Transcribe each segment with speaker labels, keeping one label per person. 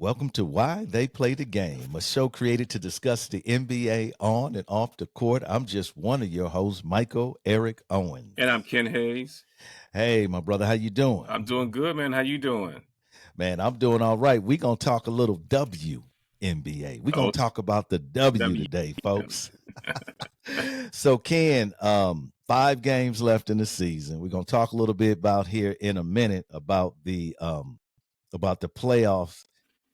Speaker 1: Welcome to Why They Play the Game, a show created to discuss the NBA on and off the court. I'm just one of your hosts, Michael Eric Owens.
Speaker 2: And I'm Ken Hayes.
Speaker 1: Hey, my brother, how you doing?
Speaker 2: I'm doing good, man. How you doing?
Speaker 1: Man, I'm doing all right. We're going to talk a little WNBA. We're going
Speaker 2: Oh,
Speaker 1: to talk about the W
Speaker 2: W.
Speaker 1: today, folks. So, Ken, 5 games left in the season. We're going to talk a little bit about here in a minute about the playoffs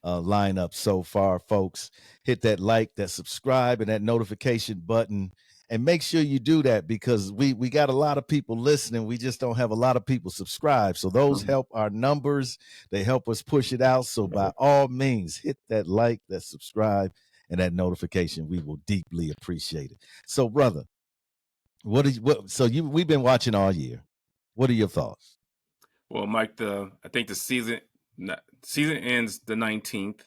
Speaker 1: lineup so far, folks. Hit that like, that subscribe, and that notification button. And make sure you do that because we got a lot of people listening. We just don't have a lot of people subscribed. So those help our numbers. They help us push it out. So by all means, hit that like, that subscribe, and that notification. We will deeply appreciate it. So, brother, we've been watching all year. What are your thoughts?
Speaker 2: Well, Mike, I think the season ends the 19th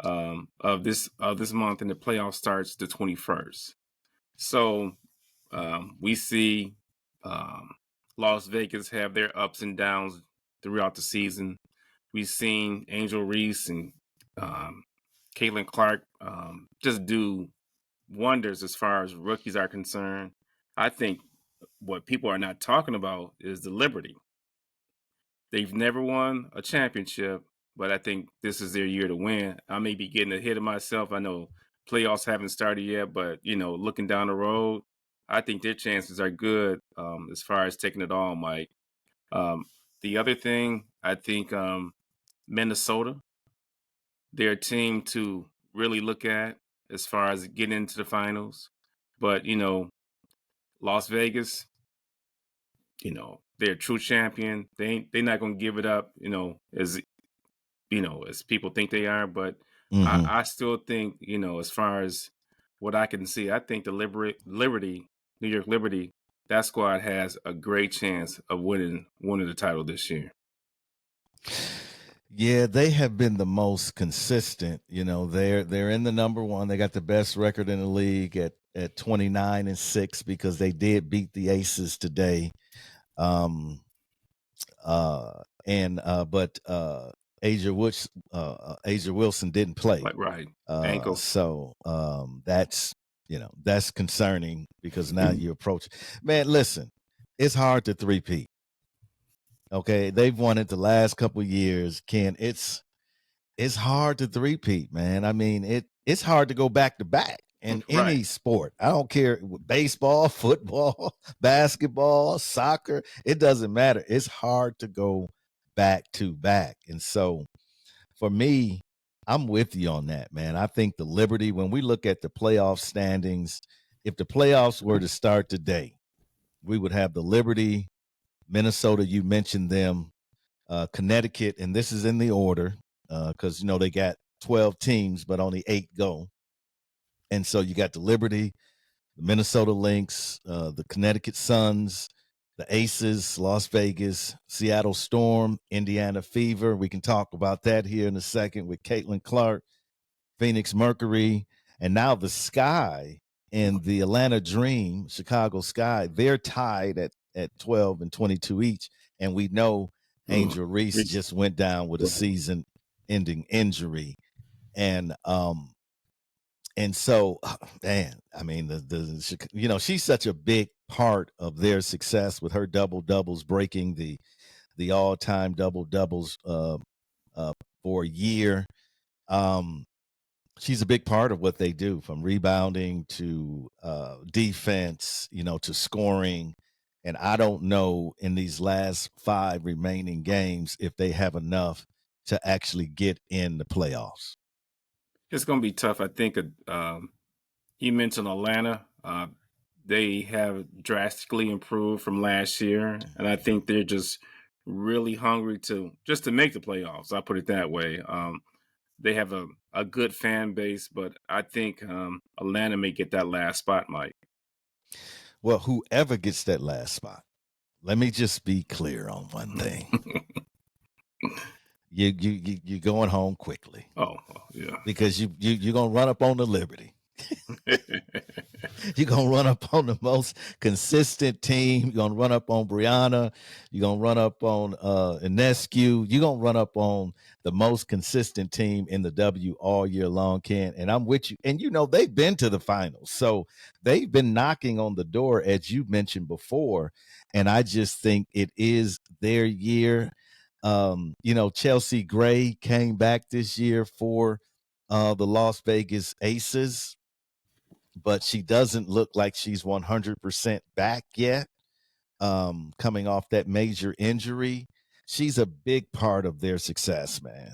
Speaker 2: of this month, and the playoff starts the 21st. So we see Las Vegas have their ups and downs throughout the season. We've seen Angel Reese and Caitlin Clark just do wonders as far as rookies are concerned. I think what people are not talking about is the Liberty. They've never won a championship, but I think this is their year to win. I may be getting ahead of myself. I know playoffs haven't started yet, but looking down the road, I think their chances are good as far as taking it all, Mike. The other thing, I think Minnesota, they're a team to really look at as far as getting into the finals. But, Las Vegas, they're a true champion. They're not gonna give it up, as people think they are. But I still think, as far as what I can see, I think the Liberty, New York Liberty, that squad has a great chance of winning the title this year.
Speaker 1: Yeah, they have been the most consistent. They're in the number one. They got the best record in the league at 29-6 because they did beat the Aces today. But Asia Wilson didn't play.
Speaker 2: Right. Ankle.
Speaker 1: So that's concerning because now you approach. Man, listen, it's hard to three-peat. Okay, they've won it the last couple of years. Ken, it's hard to three-peat, man. I mean, it's hard to go back to back in any sport. I don't care, baseball, football, basketball, soccer. It doesn't matter. It's hard to go back to back. And so for me, I'm with you on that, man. I think the Liberty, when we look at the playoff standings, if the playoffs were to start today, we would have the Liberty, Minnesota, you mentioned them, Connecticut, and this is in the order because, they got 12 teams, but only 8 go. And so you got the Liberty, the Minnesota Lynx, the Connecticut Suns, the Aces, Las Vegas, Seattle Storm, Indiana Fever. We can talk about that here in a second with Caitlin Clark, Phoenix Mercury, and now the Sky and the Atlanta Dream, Chicago Sky. They're tied at 12 and 22 each. And we know Angel Reese just went down with a season-ending injury. And so, man, I mean, she's such a big part of their success with her double-doubles, breaking the all-time double-doubles for a year. She's a big part of what they do, from rebounding to defense, to scoring. And I don't know in these last 5 remaining games if they have enough to actually get in the playoffs.
Speaker 2: It's going to be tough. I think you mentioned Atlanta. They have drastically improved from last year, and I think they're just really hungry to make the playoffs. I'll put it that way. They have a good fan base, but I think Atlanta may get that last spot, Mike.
Speaker 1: Well, whoever gets that last spot, let me just be clear on one thing. You're going home quickly.
Speaker 2: Oh, yeah.
Speaker 1: Because you're going to run up on the Liberty. You're going to run up on the most consistent team. You're going to run up on Brianna. You're going to run up on Inescu. You're going to run up on the most consistent team in the W all year long, Ken. And I'm with you. And, they've been to the finals. So they've been knocking on the door, as you mentioned before. And I just think it is their year. Chelsea Gray came back this year for the Las Vegas Aces, but she doesn't look like she's 100% back yet, coming off that major injury. She's a big part of their success, man.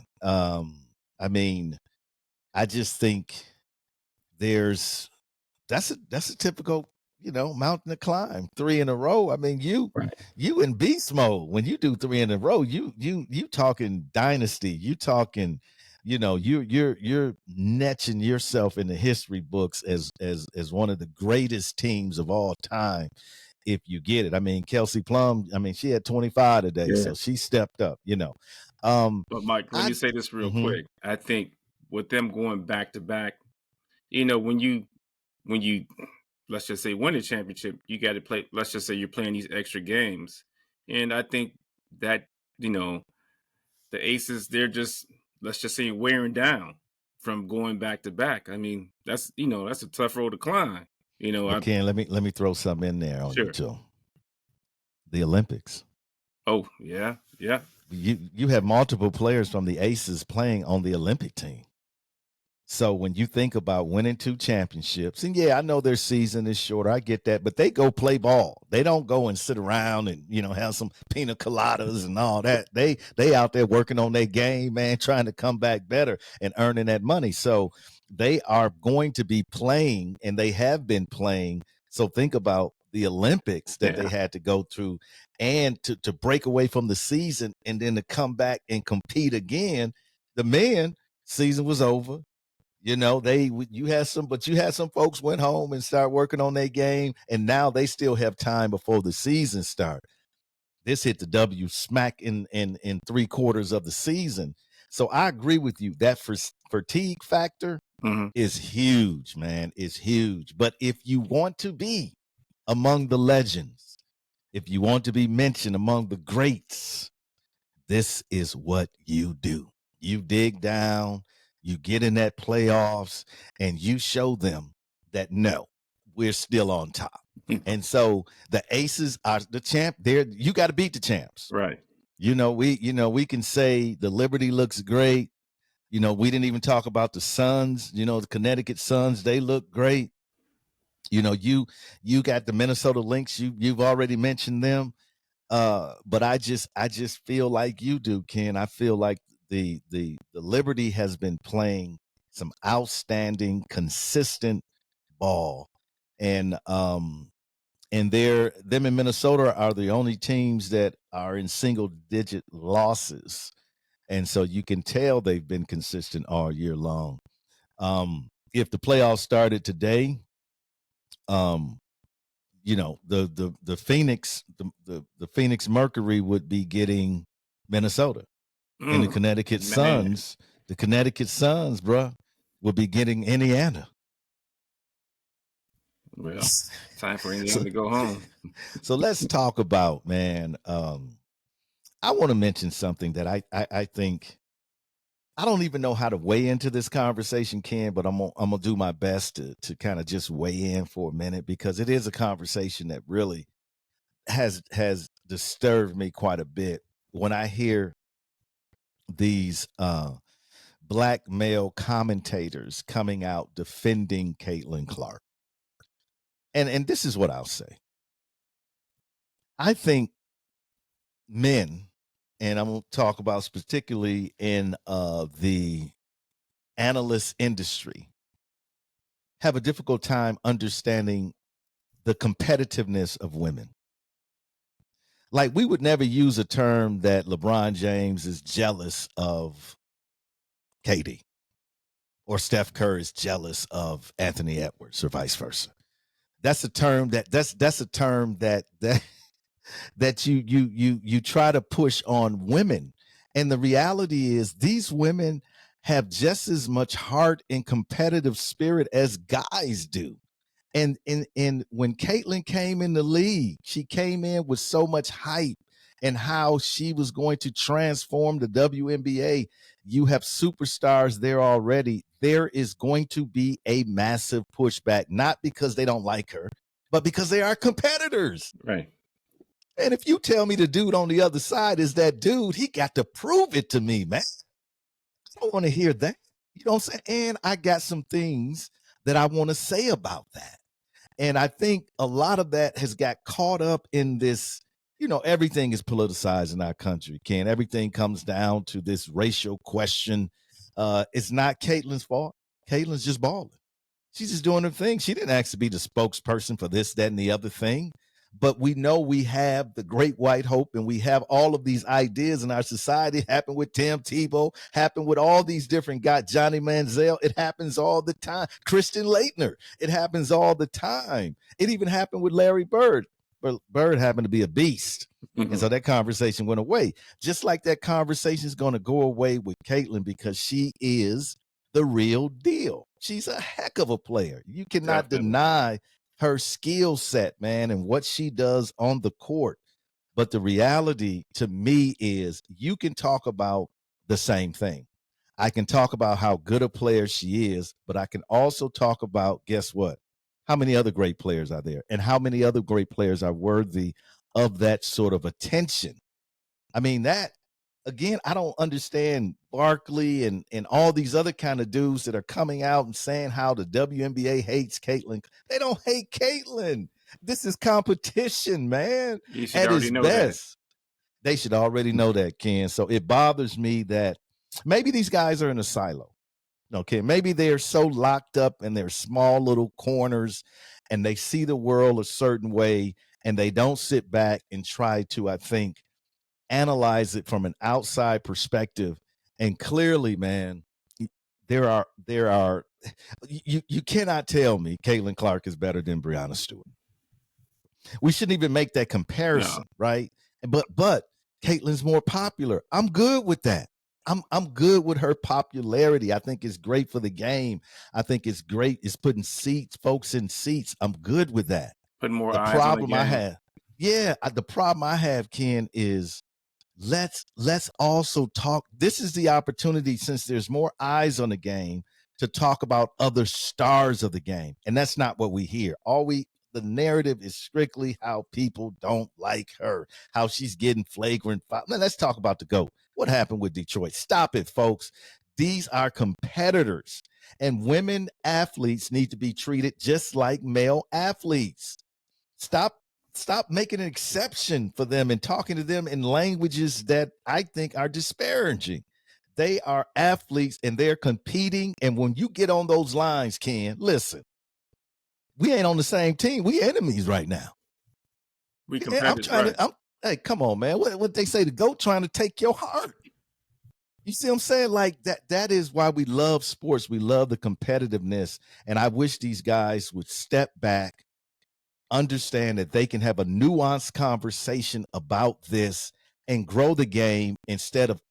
Speaker 1: I just think that's a typical, mountain to climb, 3 in a row. I mean,
Speaker 2: Right.
Speaker 1: you in beast mode when you do 3 in a row. You talking dynasty. You talking, you're netching yourself in the history books as one of the greatest teams of all time if you get it. I mean, Kelsey Plum, she had 25 today,
Speaker 2: Yeah.
Speaker 1: so she stepped up,
Speaker 2: But Mike, let me say this real quick. I think with them going back to back, when you let's just say win a championship, you got to play. Let's just say you're playing these extra games, and I think that the Aces, they're just, let's just say, wearing down from going back to back. I mean, that's a tough road to climb.
Speaker 1: Ken, let me throw something in there on you too. The Olympics.
Speaker 2: Oh yeah.
Speaker 1: You have multiple players from the Aces playing on the Olympic team. So when you think about winning 2 championships, and I know their season is shorter, I get that, but they go play ball. They don't go and sit around and have some pina coladas and all that. They out there working on their game, man, trying to come back better and earning that money. So they are going to be playing, and they have been playing. So think about the Olympics that they had to go through, and to break away from the season and then to come back and compete again. The men season was over. You had some folks went home and start working on their game, and now they still have time before the season start. This hit the W smack in 3/4 of the season. So I agree with you. That fatigue factor is huge, man. It's huge. But if you want to be among the legends, if you want to be mentioned among the greats, this is what you do. You dig down, you get in that playoffs, and you show them that no, we're still on top. And so the Aces are the champ. You got to beat the champs.
Speaker 2: Right.
Speaker 1: We can say the Liberty looks great. We didn't even talk about the Suns, the Connecticut Suns, they look great. You got the Minnesota Lynx, you've already mentioned them. But I just feel like you do, Ken. I feel like the Liberty has been playing some outstanding, consistent ball, and them in Minnesota are the only teams that are in single digit losses, and so you can tell they've been consistent all year long. If the playoffs started today, the Phoenix, the Phoenix Mercury would be getting Minnesota, and the Connecticut Suns, bro, would be getting Indiana.
Speaker 2: Well, time for Indiana to go home.
Speaker 1: So let's talk about, man. I want to mention something that I think I don't even know how to weigh into this conversation, Ken, but I'm gonna do my best to kind of just weigh in for a minute, because it is a conversation that really has disturbed me quite a bit when I hear these black male commentators coming out defending Caitlin Clark. And this is what I'll say. I think men, and I'm going to talk about particularly in the analyst industry, have a difficult time understanding the competitiveness of women. Like, we would never use a term that LeBron James is jealous of KD, or Steph Curry is jealous of Anthony Edwards, or vice versa. That's a term that you try to push on women. And the reality is, these women have just as much heart and competitive spirit as guys do. And when Caitlin came in the league, she came in with so much hype and how she was going to transform the WNBA. You have superstars there already. There is going to be a massive pushback, not because they don't like her, but because they are competitors.
Speaker 2: Right.
Speaker 1: And if you tell me the dude on the other side is that dude, he got to prove it to me, man. I don't want to hear that. You know what I'm saying? And I got some things that I want to say about that. And I think a lot of that has got caught up in this, everything is politicized in our country, Ken. Everything comes down to this racial question. It's not Caitlin's fault. Caitlin's just balling. She's just doing her thing. She didn't ask to be the spokesperson for this, that, and the other thing. But we know we have the great white hope, and we have all of these ideas in our society. Happened with Tim Tebow, happened with all these different guys, Johnny Manziel. It happens all the time. Christian Laettner. It happens all the time. It even happened with Larry Bird. But Bird happened to be a beast. And so that conversation went away. Just like that conversation is going to go away with Caitlin because she is the real deal. She's a heck of a player. You cannot deny her skill set, man, and what she does on the court. But the reality to me is you can talk about the same thing. I can talk about how good a player she is, but I can also talk about, guess what? How many other great players are there? And how many other great players are worthy of that sort of attention? I mean, that again, I don't understand Barkley and all these other kind of dudes that are coming out and saying how the WNBA hates Caitlin. They don't hate Caitlin. This is competition, man.
Speaker 2: You should
Speaker 1: At
Speaker 2: already
Speaker 1: its
Speaker 2: know
Speaker 1: best. They should already know that, Ken. So it bothers me that maybe these guys are in a silo. Okay, maybe they're so locked up in their small little corners and they see the world a certain way and they don't sit back and try to, I think, analyze it from an outside perspective. And clearly, man, there are you cannot tell me Caitlin Clark is better than Breonna Stewart. We shouldn't even make that comparison, right? But Caitlin's more popular. I'm good with that. I'm good with her popularity. I think it's great for the game. I think it's great. It's putting folks in seats. I'm good with that.
Speaker 2: Putting more
Speaker 1: The
Speaker 2: eyes on the
Speaker 1: problem I
Speaker 2: game.
Speaker 1: have, the problem I have, Ken, is let's also talk. This is the opportunity, since there's more eyes on the game, to talk about other stars of the game. And that's not what we hear. The narrative is strictly how people don't like her, how she's getting flagrant. Now, let's talk about the GOAT. What happened with Detroit? Stop it, folks. These are competitors, and women athletes need to be treated just like male athletes. Stop making an exception for them and talking to them in languages that I think are disparaging. They are athletes and they're competing. And when you get on those lines, Ken, listen, we ain't on the same team. We enemies right now.
Speaker 2: We competitive.
Speaker 1: Hey, come on, man. What they say, the GOAT trying to take your heart. You see what I'm saying? Like that is why we love sports. We love the competitiveness. And I wish these guys would step back, understand that they can have a nuanced conversation about this and grow the game instead of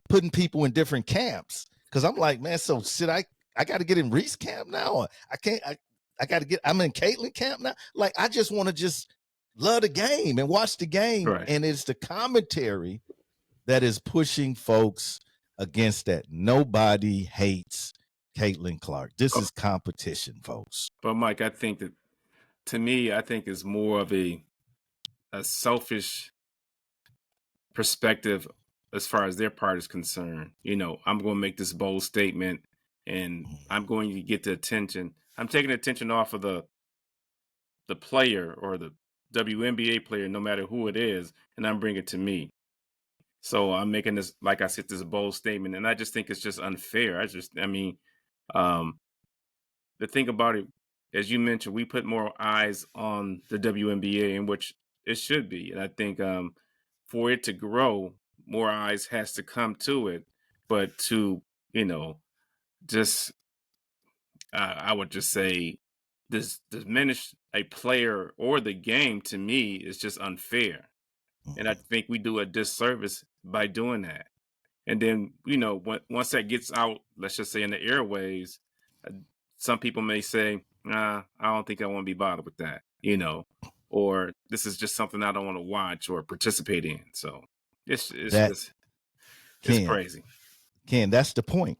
Speaker 1: putting people in different camps. Because I'm like, man, so should I got to get in Reese camp now? I can't. I got to get. I'm in Caitlin camp now. Like, I just want to just love the game and watch the game.
Speaker 2: Right.
Speaker 1: And it's the commentary that is pushing folks against that. Nobody hates Caitlin Clark. This is competition, folks.
Speaker 2: But Mike, I think that, to me, I think it's more of a selfish perspective as far as their part is concerned. I'm going to make this bold statement and I'm going to get the attention. I'm taking attention off of the player or the WNBA player, no matter who it is, and I'm bringing it to me. So I'm making this, like I said, this bold statement, and I just think it's just unfair. The thing about it, as you mentioned, we put more eyes on the WNBA, in which it should be. And I think for it to grow, more eyes has to come to it. But to, just, I would just say, diminish a player or the game, to me, is just unfair. And I think we do a disservice by doing that. And then, once that gets out, let's just say in the airways, uh, some people may say, nah, I don't think I want to be bothered with that, or this is just something I don't want to watch or participate in. So it's
Speaker 1: That
Speaker 2: just, it's
Speaker 1: Ken,
Speaker 2: crazy.
Speaker 1: that's the point.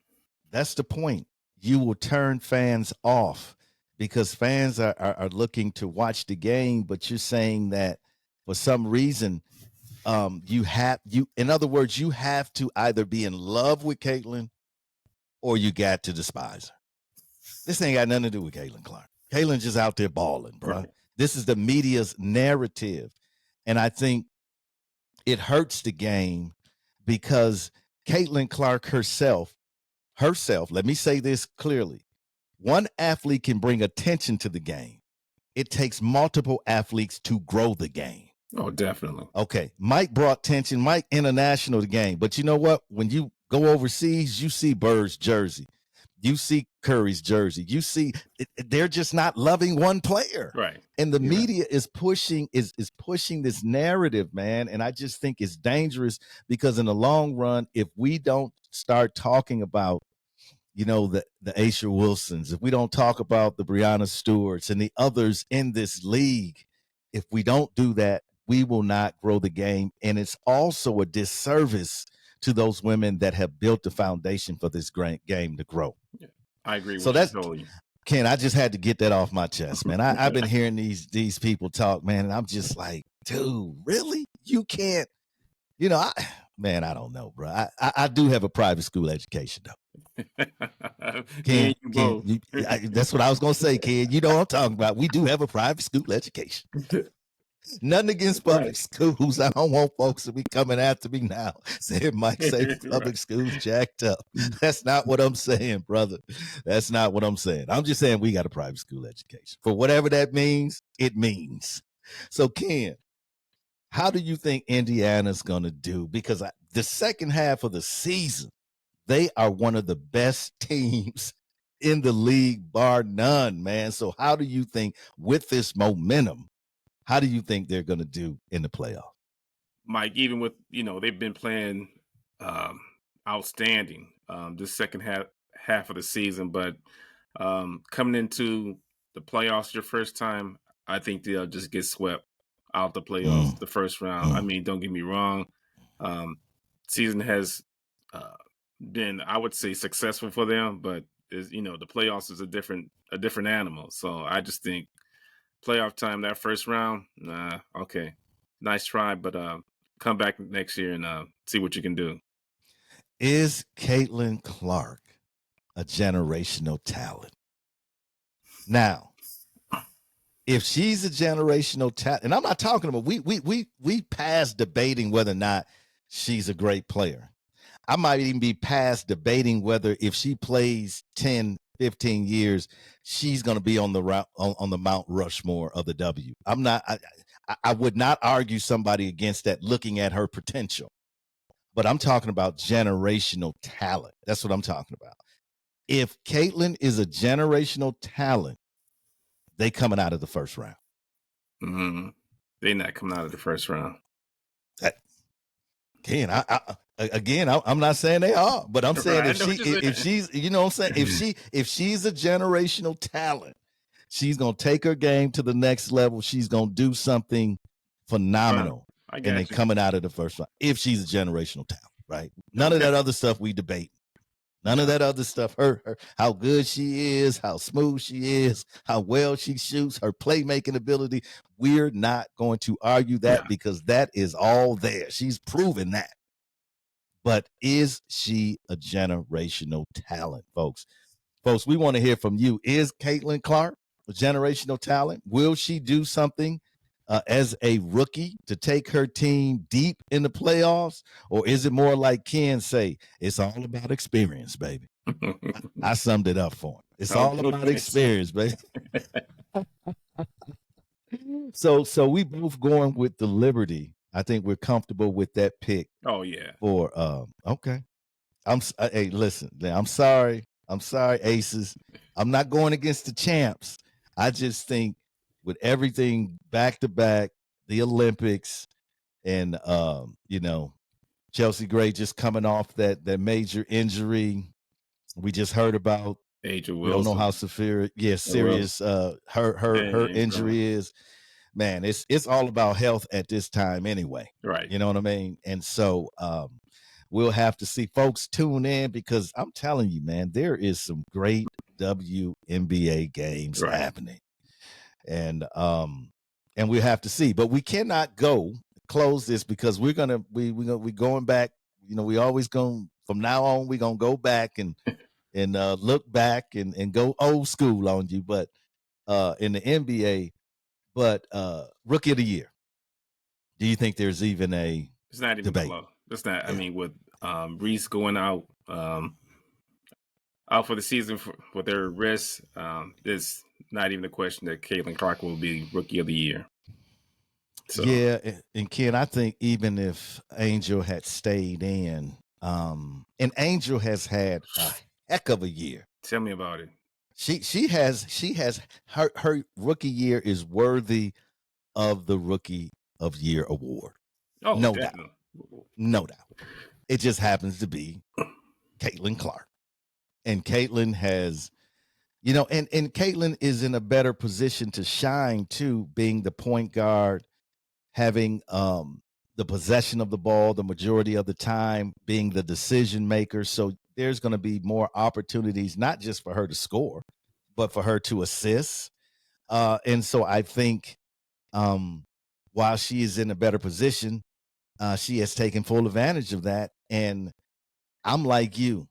Speaker 1: That's the point. You will turn fans off because fans are looking to watch the game, but you're saying that for some reason, in other words, you have to either be in love with Caitlin or you got to despise her. This ain't got nothing to do with Caitlin Clark. Caitlin's just out there balling, bro.
Speaker 2: Right.
Speaker 1: This is the media's narrative. And I think it hurts the game because Caitlin Clark herself, let me say this clearly. One athlete can bring attention to the game. It takes multiple athletes to grow the game.
Speaker 2: Oh, definitely.
Speaker 1: Okay. Mike brought tension. Mike international the game. But you know what? When you go overseas, you see Bird's jersey. You see Curry's jersey. You see they're just not loving one player.
Speaker 2: Right.
Speaker 1: And the
Speaker 2: You're
Speaker 1: media is pushing pushing this narrative, man. And I just think it's dangerous because in the long run, if we don't start talking about the Asher Wilsons, if we don't talk about the Breonna Stewarts and the others in this league, if we don't do that, we will not grow the game. And it's also a disservice to those women that have built the foundation for this great game to grow.
Speaker 2: Yeah, I agree with
Speaker 1: So that's
Speaker 2: totally.
Speaker 1: Ken, I just had to get that off my chest, man. I've been hearing these people talk, man, and I'm just like, dude, really? You can't, I don't know, bro. I do have a private school education, though. Ken, that's what I was gonna say, Ken. You know what I'm talking about. We do have a private school education. Nothing against public schools. I don't want folks to be coming after me now saying Mike say public schools jacked up. That's not what I'm saying, brother. That's not what I'm saying. I'm just saying we got a private school education. For whatever that means, it means. So, Ken, how do you think Indiana's gonna do? Because the second half of the season, they are one of the best teams in the league, bar none, man. So how do you think with this momentum, how do you think they're going to do in the playoff?
Speaker 2: Mike, even with, they've been playing outstanding this second half of the season, but coming into the playoffs your first time, I think they'll just get swept out the playoffs the first round. I mean, don't get me wrong. Season has been, I would say, successful for them, but the playoffs is a different animal. So I just think playoff time, that first round, okay, nice try, but come back next year and see what you can do.
Speaker 1: Is Caitlin Clark a generational talent? Now, if she's a generational talent, and I'm not talking about we past debating whether or not she's a great player. I might even be past debating whether if she plays 10, 15 years, she's going to be on the Mount Rushmore of the W. I would not argue somebody against that looking at her potential, but I'm talking about generational talent. That's what I'm talking about. If Caitlin is a generational talent, they coming out of the first round.
Speaker 2: Mm-hmm. They're not coming out of the first round.
Speaker 1: Ken, I'm not saying they are, but I'm saying if she's, what I'm saying, if she's a generational talent, she's gonna take her game to the next level. She's gonna do something phenomenal, and then coming out of the first round. If she's a generational talent, right? None of that other stuff we debate. None of that other stuff. Her, how good she is, how smooth she is, how well she shoots, her playmaking ability. We're not going to argue that because that is all there. She's proven that. But is she a generational talent, folks? Folks, we want to hear from you. Is Caitlin Clark a generational talent? Will she do something as a rookie to take her team deep in the playoffs? Or is it more like Ken say, it's all about experience, baby? I summed it up for him. It's all about experience, baby. So we both going with the Liberty. I think we're comfortable with that pick.
Speaker 2: Oh yeah.
Speaker 1: For okay. Hey, listen, I'm sorry, Aces. I'm not going against the champs. I just think with everything back to back, the Olympics, and Chelsea Gray just coming off that major injury we just heard about.
Speaker 2: Angel
Speaker 1: We don't know
Speaker 2: Wilson.
Speaker 1: how severe,
Speaker 2: Well,
Speaker 1: serious her
Speaker 2: and
Speaker 1: injury is. Man, it's all about health at this time anyway.
Speaker 2: right.
Speaker 1: You know what I mean? And so we'll have to see. Folks, tune in because I'm telling you, man, there is some great WNBA games
Speaker 2: Right.
Speaker 1: happening. And we'll have to see. But we cannot close this because we're going back. You know, we always going from now on, we're gonna go back and look back and go old school on you. But in the NBA, but rookie of the year. Do you think there's even a
Speaker 2: It's not even
Speaker 1: debate?
Speaker 2: close. It's not.
Speaker 1: Yeah.
Speaker 2: I mean, with Reese going out for the season with their wrist, it's not even a question that Caitlin Clark will be rookie of the year. So.
Speaker 1: Yeah, and Ken, I think even if Angel had stayed in, and Angel has had a heck of a year.
Speaker 2: Tell me about it.
Speaker 1: She has her rookie year is worthy of the rookie of year award.
Speaker 2: Oh,
Speaker 1: no
Speaker 2: definitely.
Speaker 1: doubt. No doubt. It just happens to be Caitlin Clark. And Caitlin has, you know, and Caitlin is in a better position to shine too, being the point guard, having the possession of the ball the majority of the time, being the decision maker. So there's going to be more opportunities, not just for her to score, but for her to assist. And so I think while she is in a better position, she has taken full advantage of that. And I'm like you.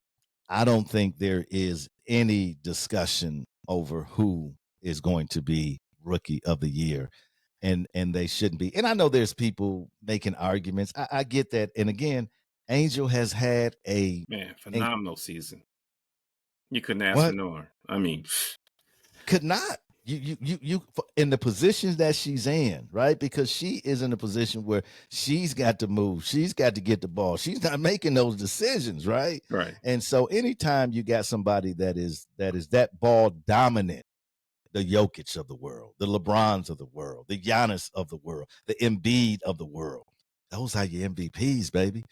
Speaker 1: I don't think there is any discussion over who is going to be rookie of the year. And they shouldn't be. And I know there's people making arguments. I get that. And again, Angel has had a
Speaker 2: phenomenal season. You couldn't ask for more. I mean,
Speaker 1: could not. You in the positions that she's in, right? Because she is in a position where she's got to move, she's got to get the ball. She's not making those decisions, right?
Speaker 2: Right.
Speaker 1: And so anytime you got somebody that is that ball dominant, the Jokic of the world, the LeBrons of the world, the Giannis of the world, the Embiid of the world, those are your MVPs, baby,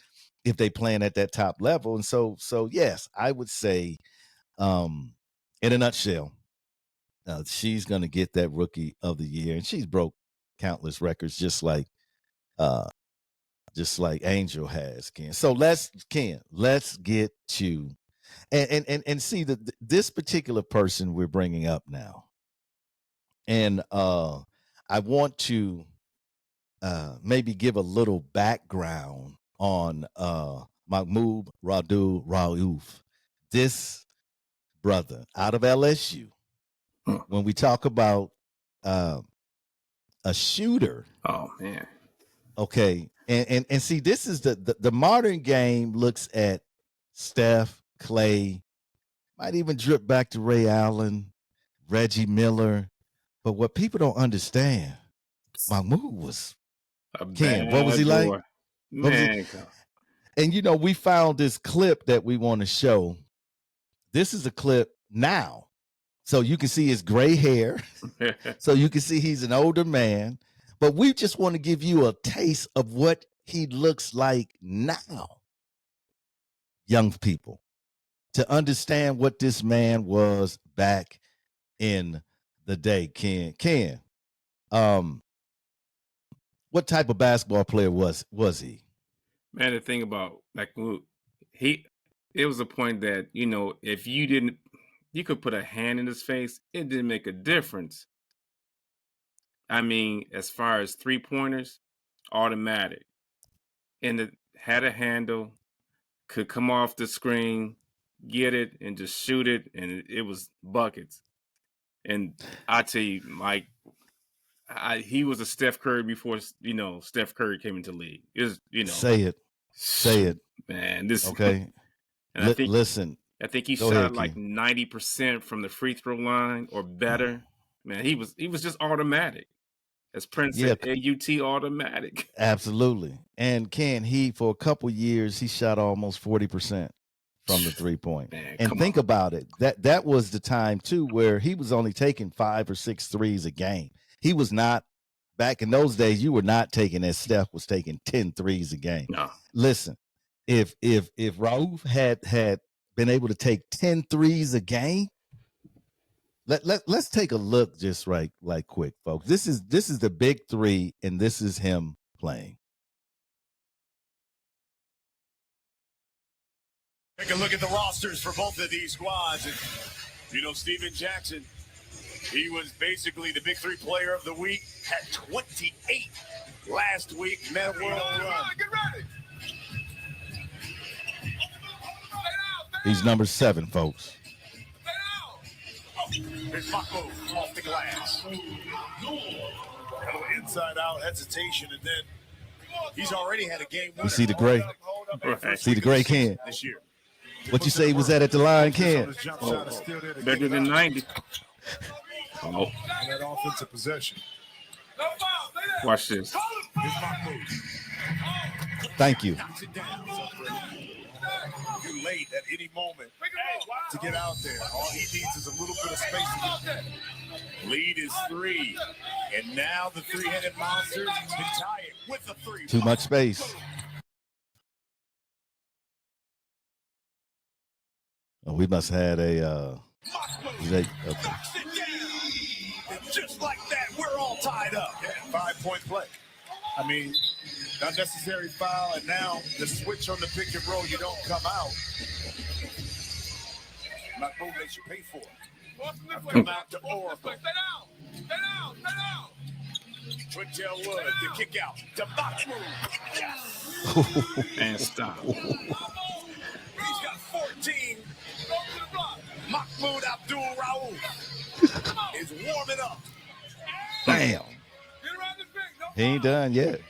Speaker 1: if they playing at that top level. And so yes, I would say, in a nutshell, she's going to get that rookie of the year, and she's broke countless records, just like Angel has, Ken. So let's get to and see this particular person we're bringing up now, and I want to maybe give a little background on Mahmoud Abdul-Rauf, this brother out of LSU. When we talk about a shooter,
Speaker 2: oh man,
Speaker 1: okay, and see, this is the modern game looks at Steph, Clay, might even drip back to Ray Allen, Reggie Miller, but what people don't understand, Mahmoud was Ken. What was he like?
Speaker 2: Man,
Speaker 1: and you know, we found this clip that we want to show. This is a clip now. So you can see his gray hair. So you can see he's an older man. But we just want to give you a taste of what he looks like now. Young people, to understand what this man was back in the day. Ken, what type of basketball player was he?
Speaker 2: Man, the thing about it was a point that, you know, if you could put a hand in his face, it didn't make a difference. I mean, as far as 3-pointers, automatic. And it had a handle, could come off the screen, get it, and just shoot it, and it was buckets. And I tell you, Mike, he was a Steph Curry before, you know, Steph Curry came into the league. It was, you know,
Speaker 1: say it,
Speaker 2: man. This
Speaker 1: okay.
Speaker 2: And I think he shot
Speaker 1: ahead,
Speaker 2: like 90% from the free throw line or better. Man, he was just automatic. As Prince said, AUT automatic.
Speaker 1: Absolutely. And Ken, for a couple years, he shot almost 40% from the 3-point.
Speaker 2: Man,
Speaker 1: and think about it. That was the time too where he was only taking 5 or 6 threes a game. He was not, back in those days, you were not taking, as Steph was taking 10 threes a game.
Speaker 2: No.
Speaker 1: Listen, if Rauf had been able to take 10 threes a game, let's take a look just right quick, folks. This is the big three, and this is him playing.
Speaker 3: Take a look at the rosters for both of these squads. And, Steven Jackson, he was basically the big three player of the week, had 28 last week. Mad World run. Get ready.
Speaker 1: He's number 7, folks.
Speaker 3: Here's Mahmoud off the glass. Inside-out hesitation, and then he's already had a game winner.
Speaker 1: You see the gray?
Speaker 2: Right.
Speaker 1: See the gray, Ken?
Speaker 3: This year.
Speaker 1: What you say he was at the line, Ken?
Speaker 2: Better than 90. Oh.
Speaker 3: That offensive possession.
Speaker 2: Watch this.
Speaker 1: Thank you.
Speaker 3: Too late at any moment to get out there. All he needs is a little bit of space. Lead is 3. And now the three-headed monster can tie it with a 3.
Speaker 1: Too much space. Oh, we must have had a okay.
Speaker 3: Just like that, we're all tied up. Yeah, 5-point play. I mean, unnecessary foul, and now the switch on the pick and roll, you don't come out. Mahmoud makes you pay for it. Come out to Oracle. Stay down. Twintail Wood, the kick out to Mahmoud. Yes.
Speaker 2: And stop.
Speaker 3: He's got 14. Mahmoud Abdul-Raul is warming up.
Speaker 1: Damn. He ain't done yet.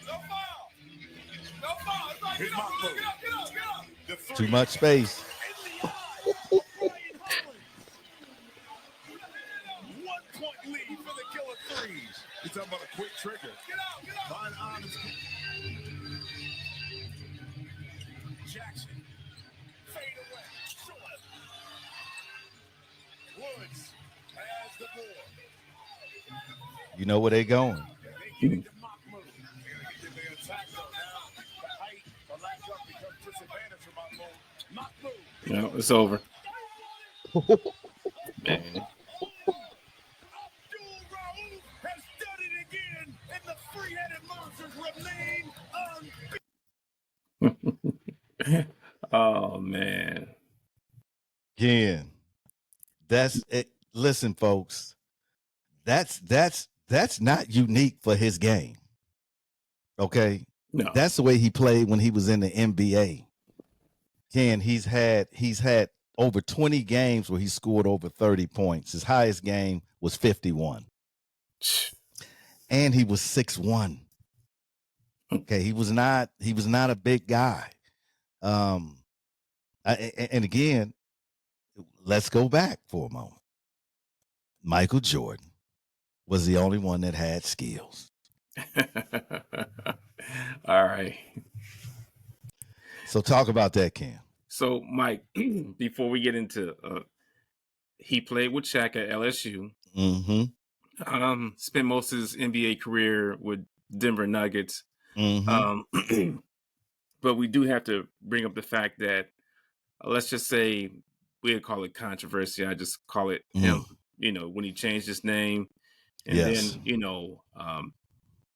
Speaker 3: Here's Mahmoud.
Speaker 1: Too much space.
Speaker 3: 1-point lead for the killer threes. You're talking about a quick trigger. Find honest. Jackson. Fade away. Short. Woods has the board.
Speaker 1: You know where they going.
Speaker 3: They get it to Mahmoud. They attack them now. The height, the lack of becomes disadvantage for Mahmoud.
Speaker 2: No, it's over. Man.
Speaker 3: Abdul-Rauf has done it again, and the three-headed monsters remain
Speaker 2: Oh man.
Speaker 1: Again, that's it. Listen, folks, that's not unique for his game. Okay,
Speaker 2: No.
Speaker 1: that's the way he played when he was in the NBA. Ken, he's had over 20 games where he scored over 30 points. His highest game was 51, and he was 6'1". Okay, he was not a big guy. And again, let's go back for a moment. Michael Jordan was the only one that had skills.
Speaker 2: All right.
Speaker 1: So talk about that, Ken.
Speaker 2: So, Mike, before we get into he played with Shaq at LSU.
Speaker 1: Mm-hmm.
Speaker 2: Spent most of his NBA career with Denver Nuggets.
Speaker 1: Mm-hmm.
Speaker 2: But we do have to bring up the fact that let's just say we'd call it controversy. I just call it him, when he changed his name. And then,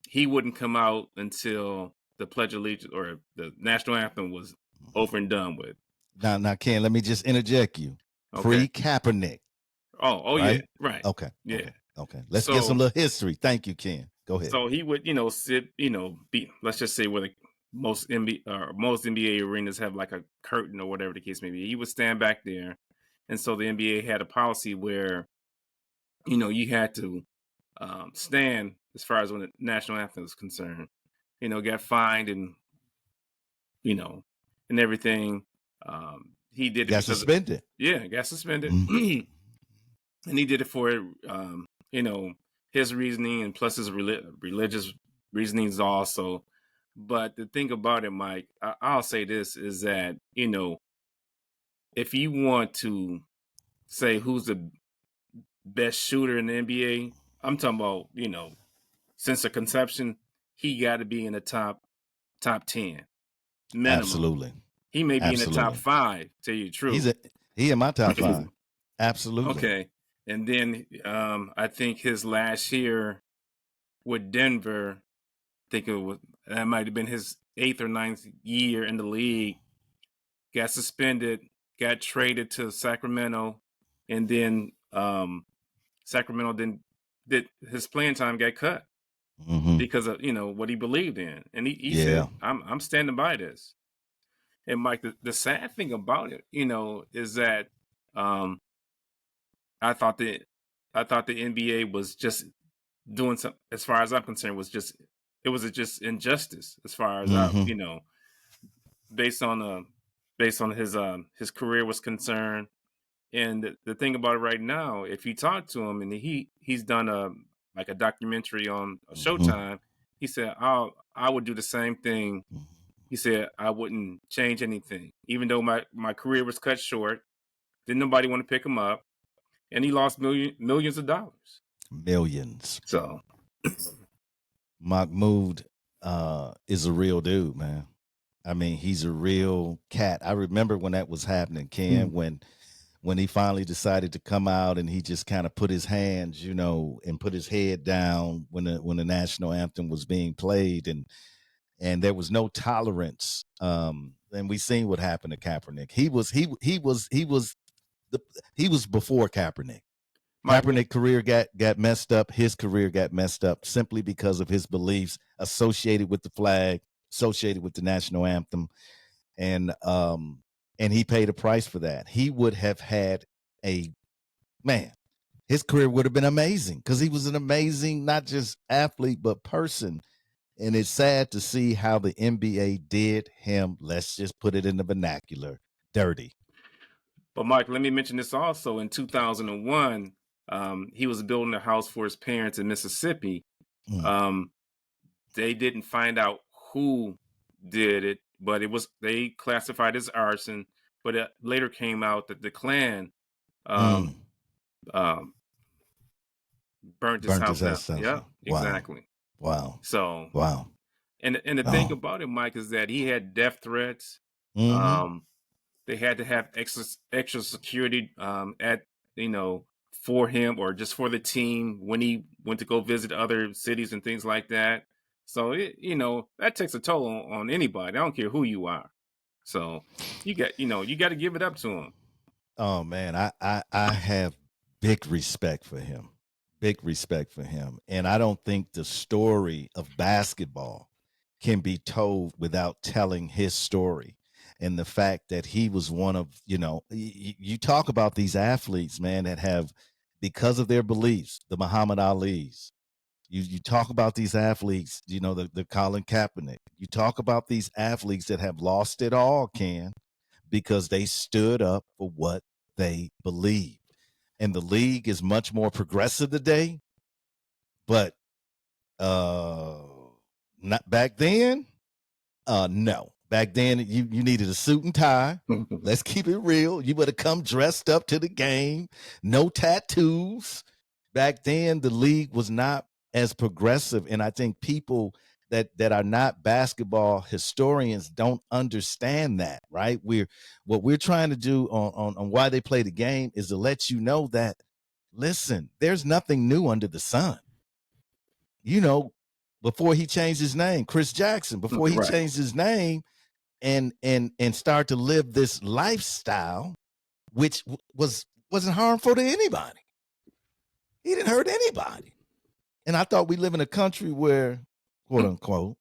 Speaker 2: he wouldn't come out until the Pledge of Allegiance or the national anthem was over and done with.
Speaker 1: Now, Ken, let me just interject you.
Speaker 2: Okay.
Speaker 1: Pre-Kaepernick.
Speaker 2: Oh,
Speaker 1: right?
Speaker 2: Yeah. Right.
Speaker 1: Okay.
Speaker 2: Yeah.
Speaker 1: Okay. Let's get some little history. Thank you, Ken. Go ahead.
Speaker 2: So he would, sit, be, let's just say where most NBA arenas have like a curtain or whatever the case may be. He would stand back there. And so the NBA had a policy where, you had to stand as far as when the national anthem was concerned, got fined and, and everything. He did it.
Speaker 1: Got suspended.
Speaker 2: Got suspended. Mm-hmm. And he did it for, his reasoning and plus his religious reasonings also. But the thing about it, Mike, I'll say this is that, if you want to say who's the best shooter in the NBA, I'm talking about, since the conception, he got to be in the top 10. Minimum.
Speaker 1: Absolutely.
Speaker 2: he may be in the top
Speaker 1: Absolutely.
Speaker 2: 5, tell you the truth.
Speaker 1: He in my top 5. Absolutely.
Speaker 2: Okay. And then I think his last year with Denver, I think that might have been his 8th or 9th year in the league. Got suspended, got traded to Sacramento, and then Sacramento did his playing time got cut because of what he believed in, and he said, "I'm standing by this." And Mike, the sad thing about it, is that I thought the NBA was just doing some, as far as I'm concerned, was just injustice as far as based on his career was concerned. And the thing about it right now, if you talk to him, and he's done a documentary on Showtime, he said, I would do the same thing. He said, I wouldn't change anything, even though my career was cut short. Didn't nobody want to pick him up, and he lost millions of dollars.
Speaker 1: Millions.
Speaker 2: So
Speaker 1: Mahmoud is a real dude, man. I mean, he's a real cat. I remember when that was happening, Ken, when he finally decided to come out and he just kind of put his hands, and put his head down when the national anthem was being played, and there was no tolerance. And we seen what happened to Kaepernick. He was before Kaepernick. Kaepernick's career got messed up. His career got messed up simply because of his beliefs associated with the flag, associated with the national anthem, and he paid a price for that. He would have had his career would have been amazing because he was an amazing, not just athlete, but person. And it's sad to see how the NBA did him, let's just put it in the vernacular, dirty.
Speaker 2: But Mike, let me mention this also. In 2001, he was building a house for his parents in Mississippi. They didn't find out who did it, but they classified as arson. But it later came out that the Klan burnt his house down. Yeah, exactly.
Speaker 1: Wow.
Speaker 2: So
Speaker 1: wow.
Speaker 2: And the thing about it, Mike, is that he had death threats. They had to have extra security for him or just for the team when he went to go visit other cities and things like that. So that takes a toll on anybody. I don't care who you are. So you got to give it up to him.
Speaker 1: Oh man, I have big respect for him. Big respect for him. And I don't think the story of basketball can be told without telling his story. And the fact that he was one of, you talk about these athletes, man, that have, because of their beliefs, the Muhammad Ali's. You talk about these athletes, the Colin Kaepernick. You talk about these athletes that have lost it all, Ken, because they stood up for what they believed. And the league is much more progressive today, but not back then. No. Back then, you needed a suit and tie. Let's keep it real. You better come dressed up to the game. No tattoos. Back then, the league was not as progressive. And I think people that are not basketball historians don't understand that, right? What we're trying to do on why they play the game is to let you know that, listen, there's nothing new under the sun. Before he changed his name, Chris Jackson, before he changed his name, and start to live this lifestyle, which wasn't harmful to anybody. He didn't hurt anybody. And I thought we live in a country where, quote unquote,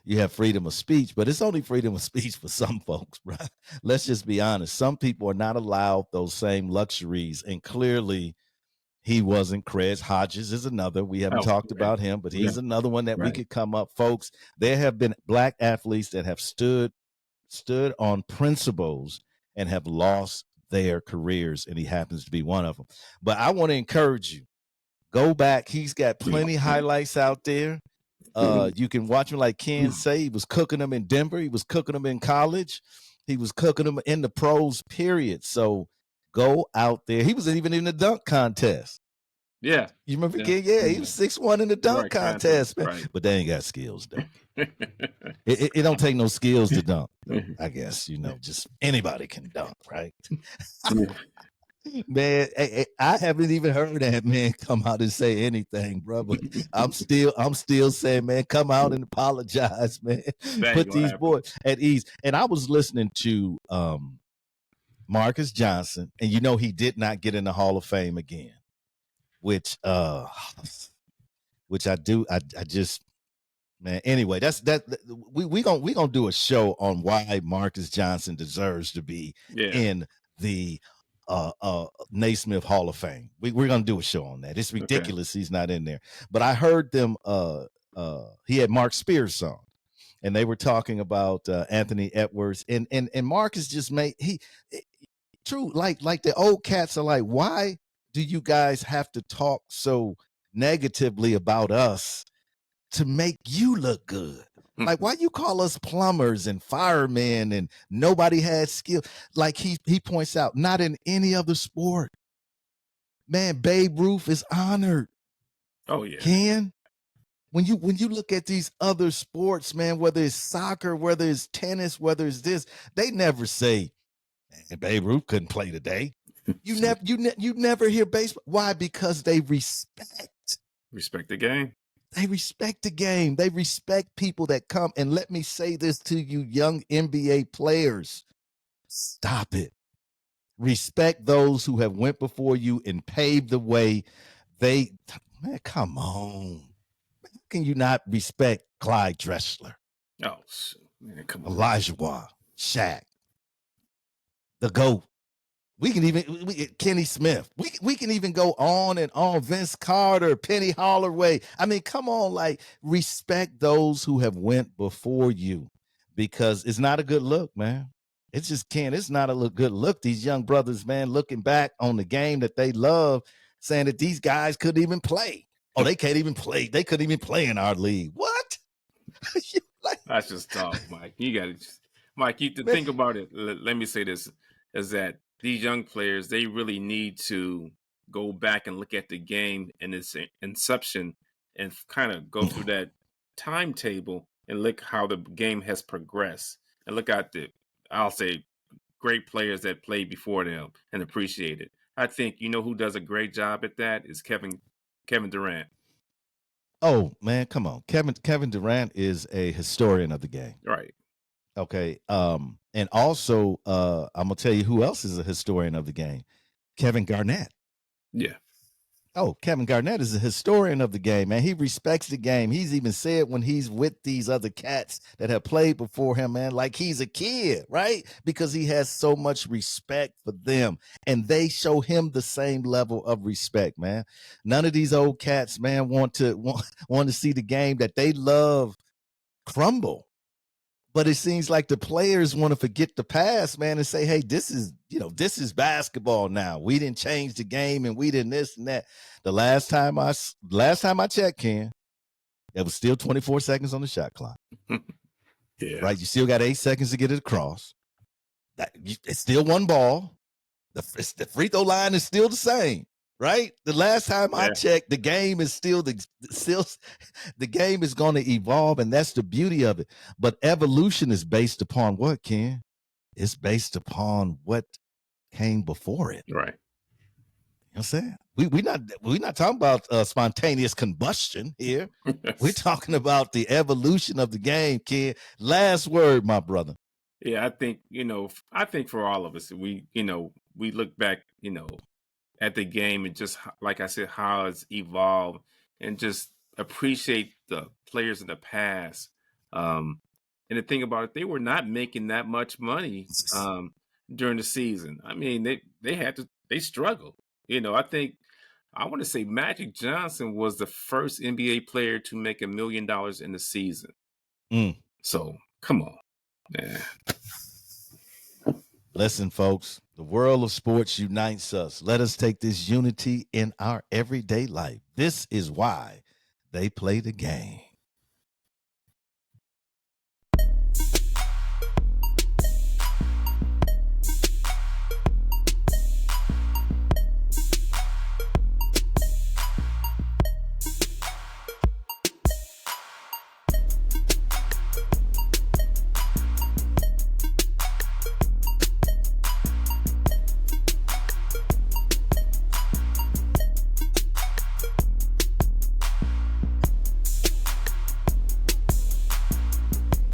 Speaker 1: you have freedom of speech, but it's only freedom of speech for some folks, right? Let's just be honest. Some people are not allowed those same luxuries. And clearly he wasn't. Craig Hodges is another. We haven't talked about him, but he's another one that we could come up. Folks, there have been black athletes that have stood on principles and have lost their careers, and he happens to be one of them. But I want to encourage you, go back. He's got plenty highlights out there. You can watch him, like Ken say, he was cooking them in Denver. He was cooking them in college. He was cooking them in the pros, period. So go out there. He was even in the dunk contest.
Speaker 2: Yeah.
Speaker 1: You remember Ken? Yeah, he was 6'1" in the dunk contest, man.
Speaker 2: Right.
Speaker 1: But they ain't got skills, though. It don't take no skills to dunk, though. I guess, just anybody can dunk, right? Man, I haven't even heard that man come out and say anything, bro. But I'm still saying, man, come out and apologize, man. Put these boys at ease. And I was listening to Marcus Johnson, and he did not get in the Hall of Fame again, which I just, man. Anyway, we gonna do a show on why Marcus Johnson deserves to be in the Naismith Hall of Fame. We're gonna do a show on that. It's ridiculous he's not in there. But I heard them he had Mark Spears on, and they were talking about Anthony Edwards, and Marcus just made true, like the old cats are like, why do you guys have to talk so negatively about us to make you look good? Like, why you call us plumbers and firemen and nobody has skill? Like he points out, not in any other sport. Man, Babe Ruth is honored.
Speaker 2: Oh yeah.
Speaker 1: Ken, when you look at these other sports, man, whether it's soccer, whether it's tennis, whether it's this, they never say, and Babe Ruth couldn't play today. You never hear baseball. Why? Because they respect
Speaker 2: the game.
Speaker 1: They respect the game. They respect people that come. And let me say this to you, young NBA players. Stop it. Respect those who have went before you and paved the way. Man, come on. How can you not respect Clyde Drexler?
Speaker 2: Oh, man, come on.
Speaker 1: Elijah Waugh, Shaq, the GOAT. We can even Kenny Smith. We can even go on and on. Vince Carter, Penny Hardaway. I mean, come on, like respect those who have went before you, because it's not a good look, man. It just can't. It's not a good look. These young brothers, man, looking back on the game that they love, saying that these guys couldn't even play. Oh, they can't even play. They couldn't even play in our league. What?
Speaker 2: That's just tough, Mike. You got to, Mike. You to think about it. Let me say this: is that these young players, they really need to go back and look at the game and its inception and kind of go through that timetable and look how the game has progressed and look at I'll say, great players that played before them and appreciate it. I think, who does a great job at that is Kevin Durant.
Speaker 1: Oh, man, come on. Kevin Durant is a historian of the game.
Speaker 2: Right.
Speaker 1: Okay. And also, I'm gonna tell you who else is a historian of the game. Kevin Garnett.
Speaker 2: Yeah.
Speaker 1: Oh, Kevin Garnett is a historian of the game, man. He respects the game. He's even said when he's with these other cats that have played before him, man, like he's a kid, right? Because he has so much respect for them, and they show him the same level of respect, man. None of these old cats, man, want to see the game that they love crumble. But it seems like the players want to forget the past, man, and say, hey, this is basketball now. We didn't change the game and we didn't this and that. The last time I checked, Ken, it was still 24 seconds on the shot clock.
Speaker 2: Yeah.
Speaker 1: Right? You still got 8 seconds to get it across. It's still one ball. The free throw line is still the same. Right? The last time I checked, the game is still the game is going to evolve, and that's the beauty of it. But evolution is based upon what, Ken? It's based upon what came before it.
Speaker 2: Right.
Speaker 1: You know what I'm saying? We're not talking about spontaneous combustion here. We're talking about the evolution of the game, Ken. Last word, my brother.
Speaker 2: Yeah, I think for all of us, we look back, at the game and just, like I said, how it's evolved and just appreciate the players in the past. And the thing about it, they were not making that much money during the season. I mean, they struggled. I want to say Magic Johnson was the first NBA player to make $1 million in the season. So come on, man.
Speaker 1: Listen, folks, the world of sports unites us. Let us take this unity in our everyday life. This is why they play the game.